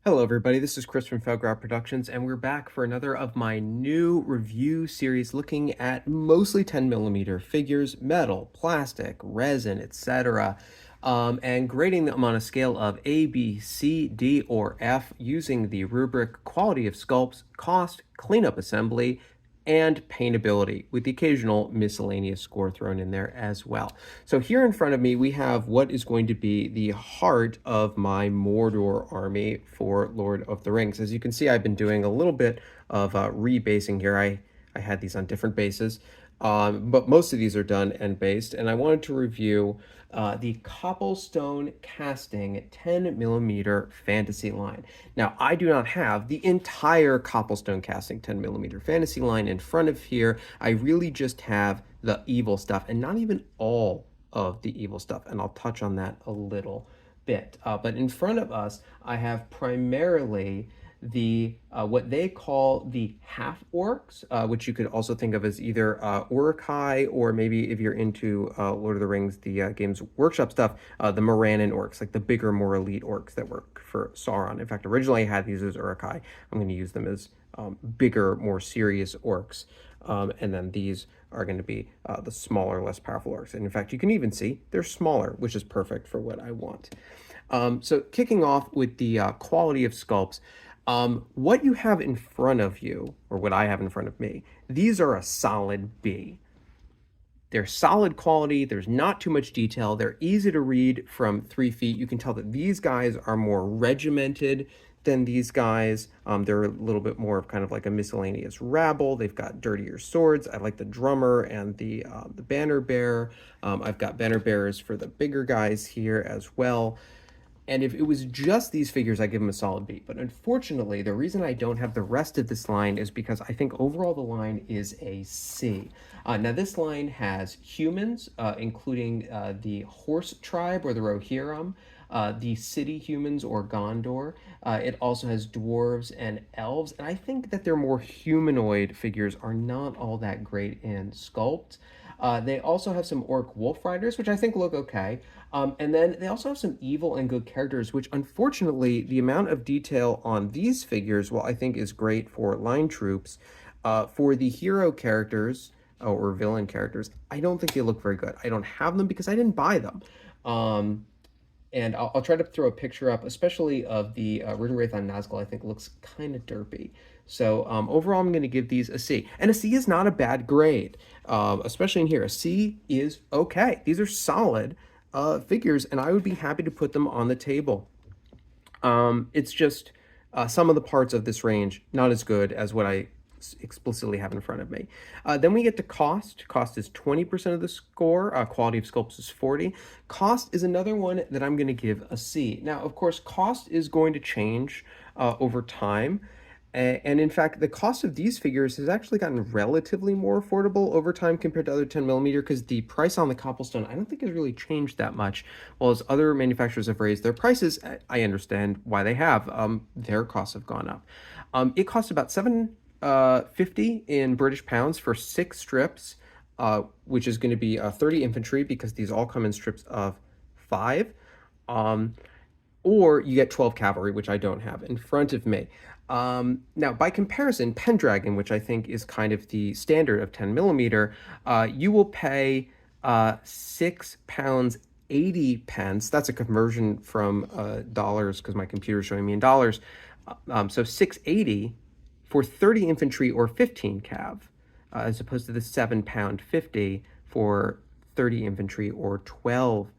Hello everybody, this is Chris from Felgrau Productions, and we're back for another of my new review series looking at mostly 10mm figures, metal, plastic, resin, etc., and grading them on a scale of A, B, C, D, or F using the rubric quality of sculpts, cost, cleanup assembly, and paintability, with the occasional miscellaneous score thrown in there as well. So here in front of me, we have what is going to be the heart of my Mordor army for Lord of the Rings. As you can see, I've been doing a little bit of rebasing here. I had these on different bases, but most of these are done and based, and I wanted to review the Copplestone Casting 10mm fantasy line. Now, I do not have the entire Copplestone Casting 10mm fantasy line in front of here. I really just have the evil stuff, and not even all of the evil stuff, and I'll touch on that a little bit. But in front of us, I have primarily the what they call the half-orcs, which you could also think of as either Uruk-hai, or maybe if you're into Lord of the Rings, the Games Workshop stuff, the Morannon orcs, like the bigger, more elite orcs that work for Sauron. In fact, originally I had these as Uruk-hai. I'm going to use them as bigger, more serious orcs. And then these are going to be the smaller, less powerful orcs. And in fact, you can even see they're smaller, which is perfect for what I want. So kicking off with the quality of sculpts, what you have in front of you, or what I have in front of me, these are a solid B. They're solid quality. There's not too much detail. They're easy to read from 3 feet. You can tell that these guys are more regimented than these guys. They're a little bit more of kind of like a miscellaneous rabble. They've got dirtier swords. I like the drummer and the banner bearer. I've got banner bearers for the bigger guys here as well. And if it was just these figures, I give them a solid B. But unfortunately, the reason I don't have the rest of this line is because I think overall the line is a C. Now, this line has humans, including the horse tribe, or the Rohirrim, the city humans, or Gondor. It also has dwarves and elves. And I think that their more humanoid figures are not all that great in Sculpt. They also have some orc wolf riders, which I think look okay. And then they also have some evil and good characters, which unfortunately, the amount of detail on these figures, well, I think is great for line troops. For the hero characters, or villain characters, I don't think they look very good. I don't have them because I didn't buy them. And I'll try to throw a picture up, especially of the Ridden Wraith on Nazgul. I think looks kind of derpy. So overall, I'm going to give these a C. And a C is not a bad grade, especially in here. A C is okay. These are solid figures, and I would be happy to put them on the table. It's just some of the parts of this range not as good as what I explicitly have in front of me. Then we get to cost. Cost is 20% of the score. Quality of sculpts is 40. Cost is another one that I'm going to give a C. Now, of course, cost is going to change over time. And in fact, the cost of these figures has actually gotten relatively more affordable over time compared to other 10mm, because the price on the Copplestone, I don't think has really changed that much. While as other manufacturers have raised their prices, I understand why they have. Their costs have gone up. It costs about $7.50 in British pounds for 6 strips, which is going to be 30 infantry, because these all come in strips of 5. Or you get 12 cavalry, which I don't have in front of me. Now, by comparison, Pendragon, which I think is kind of the standard of 10mm, you will pay £6 80 pence. That's a conversion from dollars, because my computer's showing me in dollars. So 6.80 for 30 infantry or 15 cav, as opposed to the £7.50 for 30 infantry or 12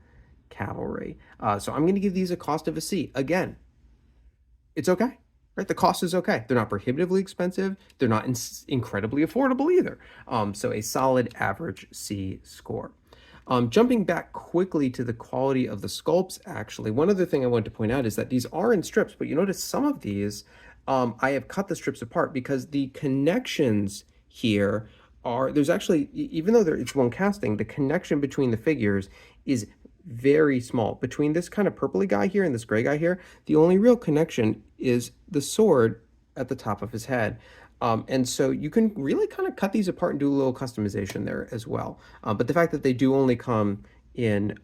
cavalry. So I'm going to give these a cost of a C. Again, it's okay, right? The cost is okay. They're not prohibitively expensive. They're not incredibly affordable either. So a solid average C score. Jumping back quickly to the quality of the sculpts, actually, one other thing I wanted to point out is that these are in strips, but you notice some of these, I have cut the strips apart because the connections here there's actually, even though it's one casting, the connection between the figures is very small. Between this kind of purpley guy here and this gray guy here, the only real connection is the sword at the top of his head. And so you can really kind of cut these apart and do a little customization there as well. But the fact that they do only come in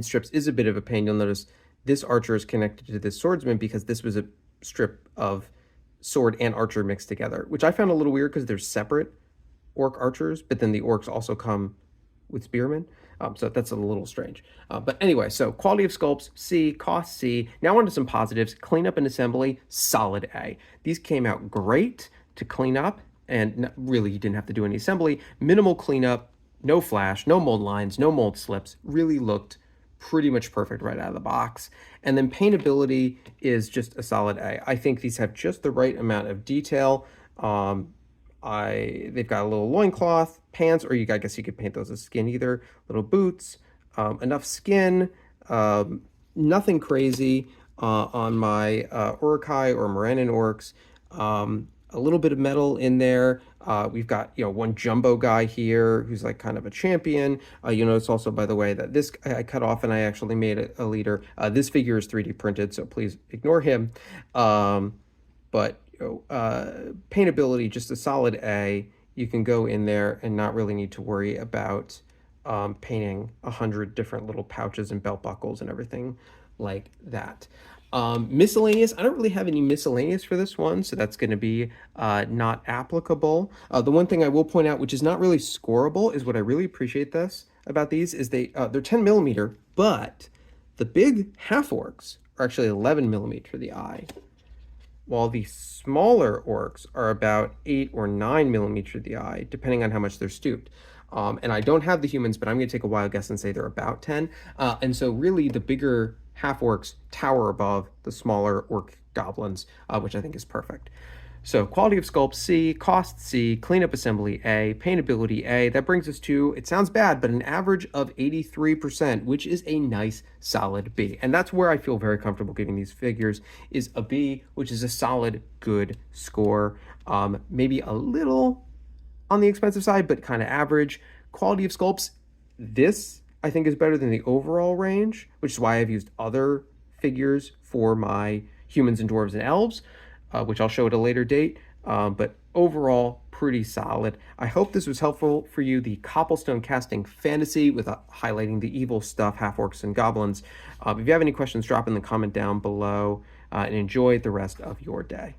strips is a bit of a pain. You'll notice this archer is connected to this swordsman because this was a strip of sword and archer mixed together, which I found a little weird because they're separate orc archers, but then the orcs also come with spearmen. So that's a little strange. But anyway, so quality of sculpts, C, cost C. Now on to some positives. Cleanup and assembly, solid A. These came out great to clean up, and really you didn't have to do any assembly. Minimal cleanup, no flash, no mold lines, no mold slips. Really looked pretty much perfect right out of the box. And then paintability is just a solid A. I think these have just the right amount of detail. They've got a little loincloth, pants, or I guess you could paint those as skin either. Little boots, enough skin, nothing crazy on my Urukai or Morannon orcs. A little bit of metal in there. We've got one jumbo guy here who's like kind of a champion. You notice also, by the way, that this I cut off and I actually made a leader. This figure is 3D printed, so please ignore him. But paintability, just a solid A. You can go in there and not really need to worry about painting 100 different little pouches and belt buckles and everything like that. Miscellaneous, I don't really have any miscellaneous for this one, so that's going to be not applicable. The one thing I will point out, which is not really scoreable, is what I really appreciate this about these, is they're 10 millimeter, but the big half-orcs are actually 11 millimeter for the eye, while the smaller orcs are about 8 or 9 millimeter for the eye, depending on how much they're stooped. And I don't have the humans, but I'm going to take a wild guess and say they're about 10. And so really the bigger half-orcs tower above the smaller orc goblins, which I think is perfect. So quality of sculpt C, cost C, cleanup assembly A, paintability A. That brings us to, it sounds bad, but an average of 83%, which is a nice solid B. And that's where I feel very comfortable giving these figures, is a B, which is a solid, good score. Maybe a little on the expensive side, but kind of average. Quality of sculpts, this I think is better than the overall range, which is why I've used other figures for my humans and dwarves and elves, which I'll show at a later date. But overall, pretty solid. I hope this was helpful for you. The Copplestone Casting Fantasy with highlighting the evil stuff, half-orcs and goblins. If you have any questions, drop in the comment down below, and enjoy the rest of your day.